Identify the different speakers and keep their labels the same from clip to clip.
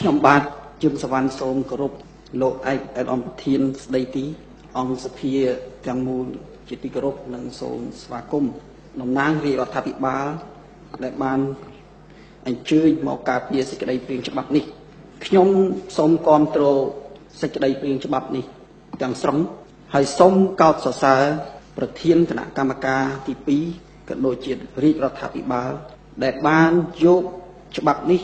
Speaker 1: ខ្ញុំបាទយើងសវណ្ណសូមគោរពលោកឯកឧត្តមប្រធានស្ដីទីអង្គសភាទាំងមូលជាទីគោរពនិងសូមស្វាគមន៍តំណាងរាជរដ្ឋាភិបាលដែលបានអញ្ជើញមកការពារសេចក្តីព្រាងច្បាប់នេះខ្ញុំសូមគាំទ្រសេចក្តីព្រាងច្បាប់នេះទាំងស្រុងហើយសូមកោតសរសើរប្រធានគណៈកម្មការទី2ក៏ដូចជារាជរដ្ឋាភិបាលដែលបានយកច្បាប់នេះ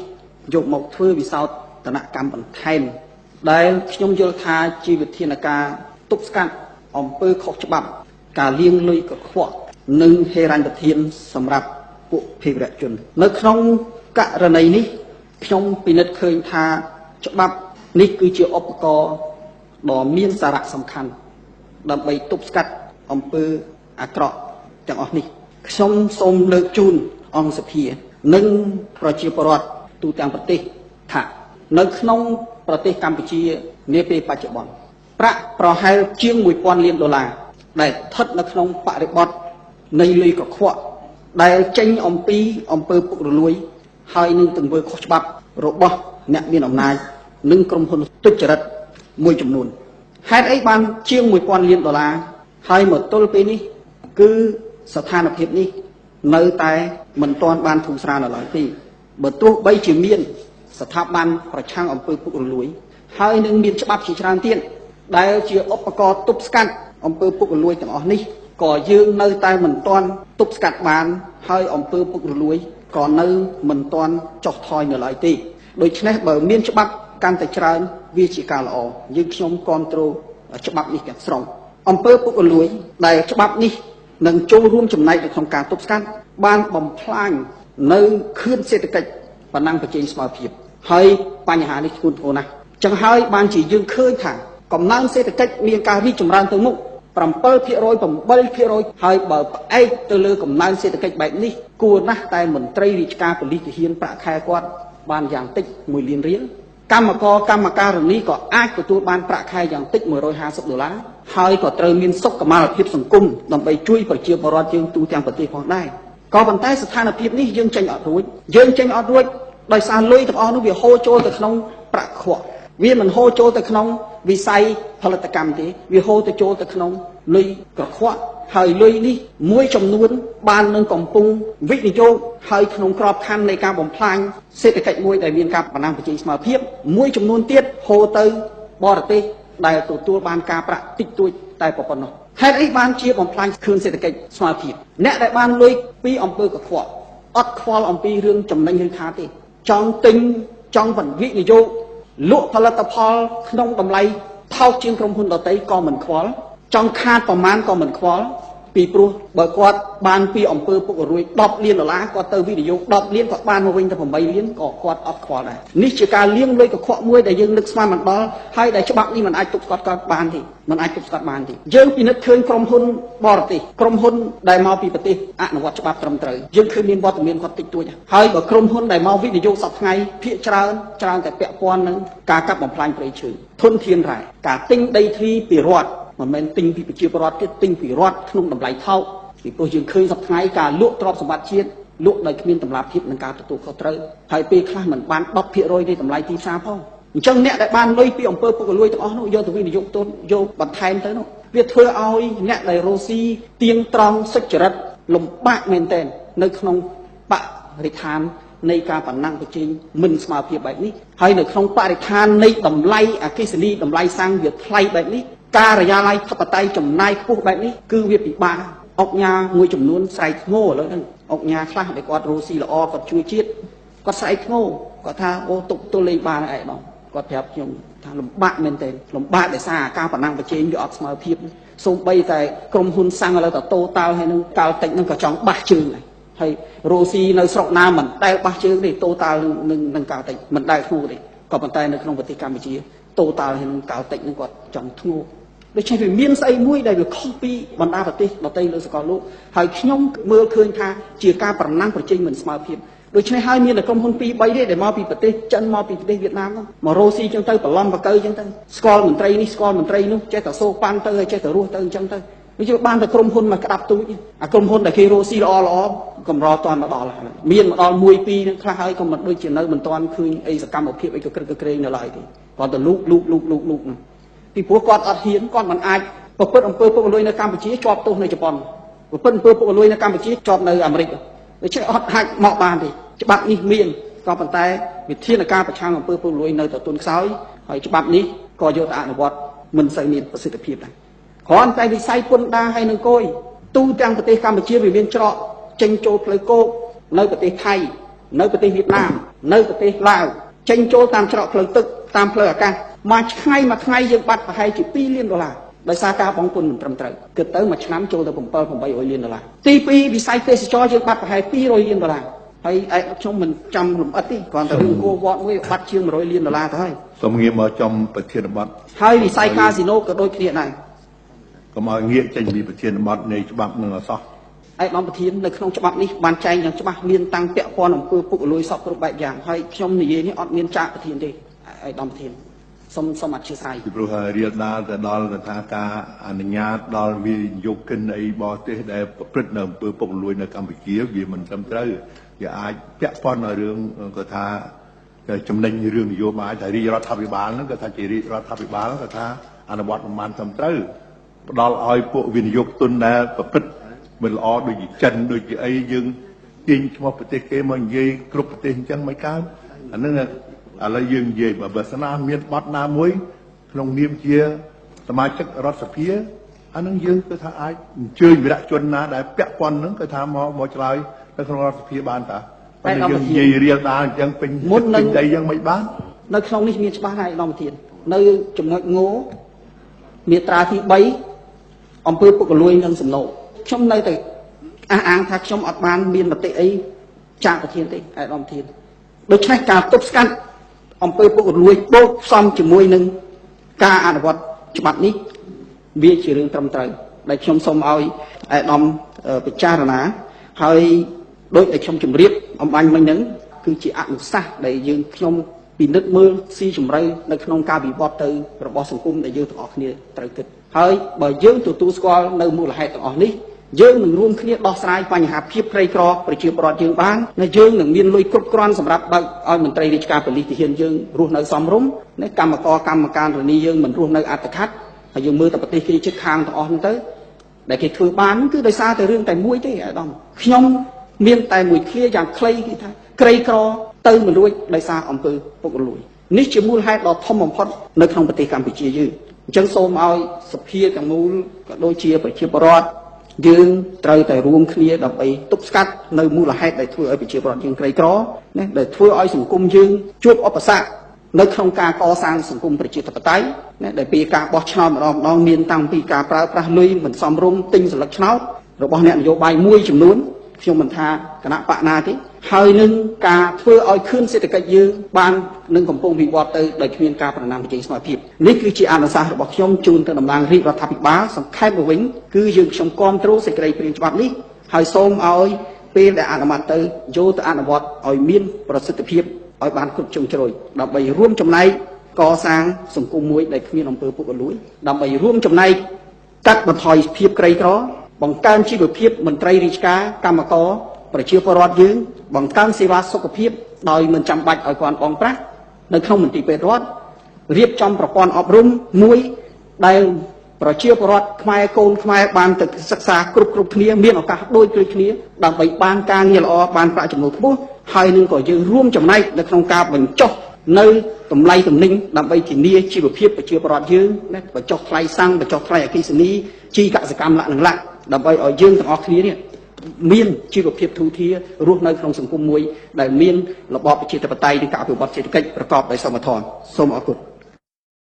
Speaker 1: យកមកធ្វើវិសោធនកម្មបន្ថែមដែលខ្ញុំយល់ថាជាវិធានការទប់ស្កាត់អំពើខុសច្បាប់ការលាងលុយកខ្វក់និងហេរញ្ញប្បទានសម្រាប់ពួកភេរវជននៅក្នុងករណីនេះខ្ញុំពិនិត្យឃើញថាច្បាប់នេះគឺជាឧបករណ៍ដ៏មានសារៈសំខាន់ដើម្បីទប់ស្កាត់អំពើអាក្រក់ទាំងអស់នេះខ្ញុំសូមលើកជូនអង្គសភានិងប្រជាពលរដ្ឋទូទាំងប្រទេសថានៅក្នុងប្រទេសកម្ពុជានាពេលបច្ចុប្បន្នប្រាក់ប្រហែលជាង$1000 លានដែលស្ថិតនៅក្នុងបរិបទនៃលុយកខ្វក់ដែលចេញអំពីអំពើពុករលួយហើយនឹងទង្វើខុសច្បាប់របស់អ្នកមានអំណាចនិងក្រុមហ៊ុនទុច្ចរិតមួយចំនួនហេតុអីបានជាង$1000 លានហើយមកទល់ពេលនេះគឺស្ថានភាពនេះនៅតែមិនទាន់បានធូរស្រាលនៅឡើយទេបើទោះបីជាមានស្ថាប័នប្រឆាំងអំពើពុករលួយហើយនឹងមានច្បាប់ជាច្រើនទៀតដែលជាឧបករណ៍ទប់ស្កាត់អំពើពុករលួយទាំងអស់នេះក៏យើងនៅតែមិនទាន់ទប់ស្កាត់បានហើយអំពើពុករលួយក៏នៅមិនទាន់ចុះថយនៅឡើយទេដូច្នេះបើមានច្បាប់កាន់តែច្រើនវាជាការល្អយើងខ្ញុំគាំទ្រច្បាប់នេះទាំងស្រុងអំពើពុករលួយដែលច្បាប់នេះនឹងចូលរួមចំណែកនៅក្នុងការទប់ស្កាត់បានបំផ្លាញនៅខឿនសេដ្ឋកិច្ចបណ្ដាំងប្រជែងស្មើភាពហើយបញ្ហានេះធ្ងន់ធ្ងរណាស់ចឹងហើយបានជាយើងឃើញថាកំណើនសេដ្ឋកិច្ចមានការរីកចម្រើនទៅមុខ7% ហើយបើផ្អែកទៅលើកំណើនសេដ្ឋកិច្ចបែបនេះគួរណាស់តែមន្ត្រីរាជការប៉ូលីសទាហានប្រាក់ខែគាត់បានយ៉ាងតិច$1 លានកម្មការនីក៏អាចទទួលបានប្រាក់ខែយ៉ាងតិច$150ហើយក៏ត្រូវមានសុខុមាលភាពសង្គមដើម្បីជួយប្រជាពលរដ្ឋយើងទូទាំងប្រទេសផងដែរក៏ប៉ុន្តែស្ថានភាពនេះយើងចេញអត់រួចដោយសារលុយទាំងអស់នោះវាហូរចូលទៅក្នុងប្រាក់ខ្វក់វាមិនហូរចូលទៅក្នុងវិស័យផលិតកម្មទេវាហូរទៅចូលទៅក្នុងលុយកខ្វក់ហើយលុយនេះមួយចំនួនបាននឹងកំពុងវិនិយោគហើយក្នុងក្របខ័ណ្ឌនៃការបំផ្លាញសេដ្ឋកិច្ចមួយដែលមានការបណ្ដាំប្រជែងស្មើភាពមួយចំនួនទៀតហូរទៅបរទេសដែលទទួលបានការប្រាក់តិចតួចតែប៉ុណ្ណោះហេតុអីបានជាបំផ្លាញខឿនសេដ្ឋកិច្ចស្មើភាពអ្នកដែលបានលុយពីអំពើកខ្វក់អត់ខ្វល់អំពីរឿងចំណេញឬខាតទេចង់ទិញចង់វិនិយោគលក់ផលិតផលក្នុងតម្លៃថោកជាងក្រុមហ៊ុនដទៃក៏មិនខ្វល់ចង់ខាតប្រមាណក៏មិនខ្វល់ពីព្រោះបើគាត់បានពីអំពើពុករលួយ$10 លានគាត់ទៅវិនិយោគ$10 លានគាត់បានមកវិញទៅ8 លានក៏គាត់អត់ខ្វល់ដែរនេះជាការលាងលុយកខ្វក់មួយដែលយើងនឹកស្មានមិនដល់ហើយដែលច្បាប់នេះមិនអាចទប់ស្កាត់គាត់បានទេយើងពិនិត្យឃើញក្រុមហ៊ុនបរទេសក្រុមហ៊ុនដែលមកពីប្រទេសអនុវត្តច្បាប់ត្រឹមត្រូវយើងឃើញមានវត្តមានគាត់តិចតួចហើយបើក្រុមហ៊ុនដែលមកវិនិយោគសប្តាហ៍ថ្ងៃភាគច្រើនតែពាក់ព័ន្ធនឹងការកាប់បំផ្លាញព្រៃឈើធនធានរ៉ែការទិញដីធ្លីពីរដ្ឋមិនមែនទិញពីប្រជាពលរដ្ឋទេទិញពីរដ្ឋក្នុងតម្លៃថោកពីព្រោះយើងឃើញសប្តាហ៍ថ្ងៃការលក់ទ្រព្យសម្បត្តិជាតិលក់ដោយគ្មានតម្លាភាពនឹងការទទួលខុសត្រូវហើយពេលខ្លះមិនបាន10%នៃតម្លៃទីផ្សារផងអញ្ចឹងអ្នកដែលបានលុយពីអំពើពុករលួយទាំងអស់នោះយកទៅវិនិយោគទុនយកបន្ថែមទៅនោះវាធ្វើឲ្យអ្នកដែលរស់ស៊ីទៀងត្រង់សុចរិតលំបាកមែនទែននៅក្នុងបរិស្ថាននៃការបណ្ណាំងប្រជែងមិនស្មើភាពបែបនេះហើយនៅក្នុងបរិស្ថាននៃតម្លៃអគ្គិសនីតម្លៃសាំងវាថ្លៃបែបនេះការិយាល័យធិបតេយ្យចំណាយខ្ពស់បែបនេះគឺវាពិបាកអង្គការមួយចំនួនស្រែកធ្ងោឥឡូវហ្នឹងអង្គការខ្លះដែលគាត់រស់ស៊ីល្អគាត់ជួយជាតិគាត់ស្រែកធ្ងោគាត់ថាអូទុកទល់លេងបានឯងគាត់ប្រាប់ខ្ញុំថាលំបាកមែនទែនលំបាកដោយសារការបណ្ណាំងប្រជែងវាអត់ស្មើភាពសូម្បីតែក្រុមហ៊ុនសាំងឥឡូវតតូតាល់ហើយនឹងកាល់តិចហ្នឹងក៏ចង់បះជើងដែរហើយរស់ស៊ីនៅស្រុកណាមិនដែលបះជើងទេតូតាល់នឹងកាល់តិចមិនដែលធ្ងោទេក៏ប៉ុន្តែនៅក្នុងប្រទេសកម្ពុជាតូតាល់ហើយនឹងកាល់តិចហ្នឹងគាត់ចង់ធ្ងោដូច្នេះវាមានស្អីមួយដែលវាខុសពីបណ្ដាប្រទេសដទៃលើសកលលោកហើយខ្ញុំមើលឃើញថាជាការប្រណាំងប្រជែងមិនស្មើភាពដូច្នេះហើយមានតែក្រុមហ៊ុន2 3ទេដែលមកពីប្រទេសចិនមកពីប្រទេសវៀតណាមហ្នឹងមករស់ស៊ីចឹងទៅបន្លំបកើចឹងទៅស្គាល់មន្ត្រីនេះស្គាល់មន្ត្រីនោះចេះតែសូប៉ាន់ទៅហើយចេះតែរស់ទៅអញ្ចឹងទៅ វាជាបានតែក្រុមហ៊ុនមកក្តាប់ទូចអាក្រុមហ៊ុនដែលគេរកស៊ីល្អកម្រតន់មកដល់ហើយមានមកដល់1 2នឹងខ្លះហើយក៏មិនដូចជានៅមិនទាន់ឃើញអីសកម្មភាពអីក៏ក្រឹកក្រែងនៅឡើយទេគាត់ទៅលូកពីព្រោះគាត់អត់ហ៊ានគាត់មិនអាចប្រព្រឹត្តអំពើពុករលួយនៅកម្ពុជាជាប់ទោសនៅជប៉ុនប្រព្រឹត្តអំពើពុករលួយនៅកម្ពុជាជាប់នៅអាមេរិកដូច្នេះអត់អាចមកបានទេច្បាប់នេះមានក៏ប៉ុន្តែវិធានការប្រឆាំងអំពើពុករលួយនៅតែទន់ខ្សោយហើយច្បាប់នេះក៏យកទៅអនុវត្តមិនសូវមានប្រសិទ្ធភាពដែរគ្រាន់តែវិស័យពន្ធដារហើយនឹងគយទូទាំងប្រទេសកម្ពុជាវាមានច្រកចេញចូលផ្លូវគោកនៅប្រទេសថៃនៅប្រទេសវៀតណាមនៅប្រទេសឡាវចេញចូលតាមច្រកផ្លូវទឹកតាមផ្លូវអាកាសមួយថ្ងៃយើងបាត់ប្រហែលជា$2 លានដោយសារការបង់ពន្ធមិនត្រឹមត្រូវគិតទៅមួយឆ្នាំចូលទៅ$7-800 លានទី2វិស័យទេសចរយើងបាត់ប្រហែល$200 លានហើយខ្ញុំមិនចាំលំអិតទេគ្រាន់តែរឿងគោវត្តមួយបាត់ជាង$100 លានទៅហើយ
Speaker 2: សូមងាកមកចំប្រធានបទ
Speaker 1: ហើយវិស័យកាស៊ីណូក៏ដូចគ្នាដែរ
Speaker 2: កុំឲ្យងាកចេញពីប្រធានបទនៃច្បាប់នឹងអសោះ
Speaker 1: ឯកឧត្តមប្រធាននៅក្នុងច្បាប់នេះបានចែងយ៉ាងច្បាស់មានតាំងពាក់ព័ន្ធអំពើពុករលួយសពគ្រប់បែបយ៉ាងហើយខ្ញុំនិយាយនេះអត់មានចាកប្រធានទេឯកឧត្តមប្រធានសូមអធិស្ឋាន
Speaker 2: ពីព្រោះរៀបដាលទៅដល់ថាការអនុញ្ញាតដល់វិនិយោគិនអីបរទេសដែលប្រព្រឹត្តនៅអំពើពុករលួយនៅកម្ពុជាវាមិនត្រឹមត្រូវវាអាចពាក់ព័ន្ធនឹងរឿងគាត់ថាចំណេញរឿងនយោបាយតែរាជរដ្ឋាភិបាលហ្នឹងគាត់ថាជារាជរដ្ឋាភិបាលគាត់ថាអនុវត្តមិនបានត្រឹមត្រូវផ្ដល់ឲ្យពួកវិនិយោគទុនដែលប្រព្រឹត្តមិនល្អដូចជាចិនដូចជាអីយើងទាញឈ្មោះប្រទេសគេមកនិយាយគ្រប់ប្រទេសអញ្ចឹងមិនកើតអាហ្នឹងឥឡូវយើងនិយាយបើស្នាមានបទណាមួយក្នុងនាមជាសមាជិករដ្ឋសភាអាហ្នឹងយើងគឺថាអាចអញ្ជើញវីរៈជនណាដែលពាក់ព័ន្ធហ្នឹងគឺថាមកឆ្លើយនៅក្នុងរដ្ឋសភាបានតាតែយើងនិយាយរៀលដាលអញ្ចឹងពេញដីយ៉ាងមិនបាន
Speaker 1: នៅក្នុងនេះមានច្បាស់ហើយឧត្តមប្រធាននៅចំណុចងមាត្រាទី3អំពើពុករលួយនិងសំណូកខ្ញុំនៅតែអះអាងថាខ្ញុំអត់បានមានមតិអីចាក់ប្រធានទេឯកឧត្តមប្រធានដូច្នេះការទប់ស្កាត់អំពើពុករលួយបូកផ្សំជាមួយនឹងការអនុវត្តច្បាប់នេះវាជារឿងត្រឹមត្រូវដែលខ្ញុំសូមឲ្យឯកឧត្តមពិចារណាហើយដោយដែលខ្ញុំជម្រាបអំបញ្ញមិញហ្នឹងគឺជាអនុសាសន៍ដែលខ្ញុំពិនិត្យមើលស៊ីជម្រៅនៅក្នុងការវិវត្តទៅរបស់សង្គមដែលយើងទាំងអស់គ្នាត្រូវគិតហើយបើយើងទទួលស្គាល់នៅមូលហេតុទាំងអស់នេះយើងនឹងរួមគ្នាដោះស្រាយបញ្ហាភាពក្រីក្រប្រជាពលរដ្ឋយើងបានហើយយើងនឹងមានលុយគ្រប់គ្រាន់សម្រាប់បើកឲ្យមន្ត្រីរាជការប៉ូលីសទាហានយើងរស់នៅសមរម្យនៃកម្មការរនីយើងមិនរស់នៅអត្តឃាតហើយយើងមើលតែប្រទេសគេជិតខាងទាំងអស់ហ្នឹងទៅដែលគេធ្វើបានគឺដោយសារតែរឿងតែមួយទេអាដាមខ្ញុំមានតែមួយឃ្លាយ៉ាងខ្លីគឺថាក្រីក្រទៅមិនរួចដោយសារអំពើពុករលួយនេះជាមូលហេតុដ៏ធំបំផុតនៅក្នុងប្រទេសកម្ពុជាយើងអញ្ចឹងសូមឲ្យសភាទាំងមូលក៏ដូចជាប្រជាពលរដ្ឋយើងត្រូវតែរួមគ្នាដើម្បីទប់ស្កាត់នៅមូលហេតុដែលធ្វើឲ្យប្រជាពលរដ្ឋយើងក្រីក្រណាដែលធ្វើឲ្យសង្គមយើងជួបឧបសគ្គនៅក្នុងការកសាងសង្គមប្រជាធិបតេយ្យណាដែលពីការបោះឆ្នោតម្ដងមានតាំងពីការប្រើប្រាស់លុយមិនសមរម្យទិញសន្លឹកឆ្នោតរបស់អ្នកនយោបាយមួយចំនួនខ្ញុំមិនថាគណៈបកណាទេហើយនឹងការធ្វើឲ្យខឿនសេដ្ឋកិច្ចយើងបាននឹងកំពុងវិវត្តទៅដោយគ្មានការប្រណាំងប្រជែងស្មើភាពនេះគឺជាអនុសាសន៍របស់ខ្ញុំជូនទៅតំណាងរាជរដ្ឋាភិបាលសង្ខេបមកវិញគឺយើងខ្ញុំគាំទ្រសេចក្តីព្រាងច្បាប់នេះហើយសូមឲ្យពេលដែលអនុម័តទៅយកទៅអនុវត្តឲ្យមានប្រសិទ្ធភាពឲ្យបានគ្រប់ជ្រុងជ្រោយដើម្បីរួមចំណែកកសាងសង្គមមួយដែលគ្មានអំពើពុករលួយដើម្បីរួមចំណែកកាត់បន្ថយភាពក្រីក្របង្កើនជីវភាពមន្ត្រីរាជការកម្មករប្រជាពលរដ្ឋយើងបង្កើនសេវាសុខភាពដោយមិនចាំបាច់ឲ្យគាត់បង់ប្រាក់នៅក្នុងមន្ទីរពេទ្យរដ្ឋរៀបចំប្រព័ន្ធអប់រំមួយដែលប្រជាពលរដ្ឋខ្មែរកូនខ្មែរបានទៅសិក្សាគ្រប់គ្នាមានឱកាសដូចគ្នាដើម្បីបានការងារល្អបានប្រាក់ចំណូលខ្ពស់ហើយនឹងក៏យើងរួមចំណែកនៅក្នុងការបញ្ចុះនៅតម្លៃទំនិញដើម្បីធានាជីវភាពប្រជាពលរដ្ឋយើងណាបញ្ចុះថ្លៃសាំងបញ្ចុះថ្លៃអគ្គិសនីជីកសិកម្មលក្ខណៈដើម្បីឲ្យយើងទាំងអស់គ្នានេះមានជីវភាពធូរធាររស់នៅក្នុងសង្គមមួយដែលមានរបបប្រជាធិបតេយ្យនិងការអភិវឌ្ឍសេដ្ឋកិច្ចប្រកបដោយសមធម៌សូមអរគុណ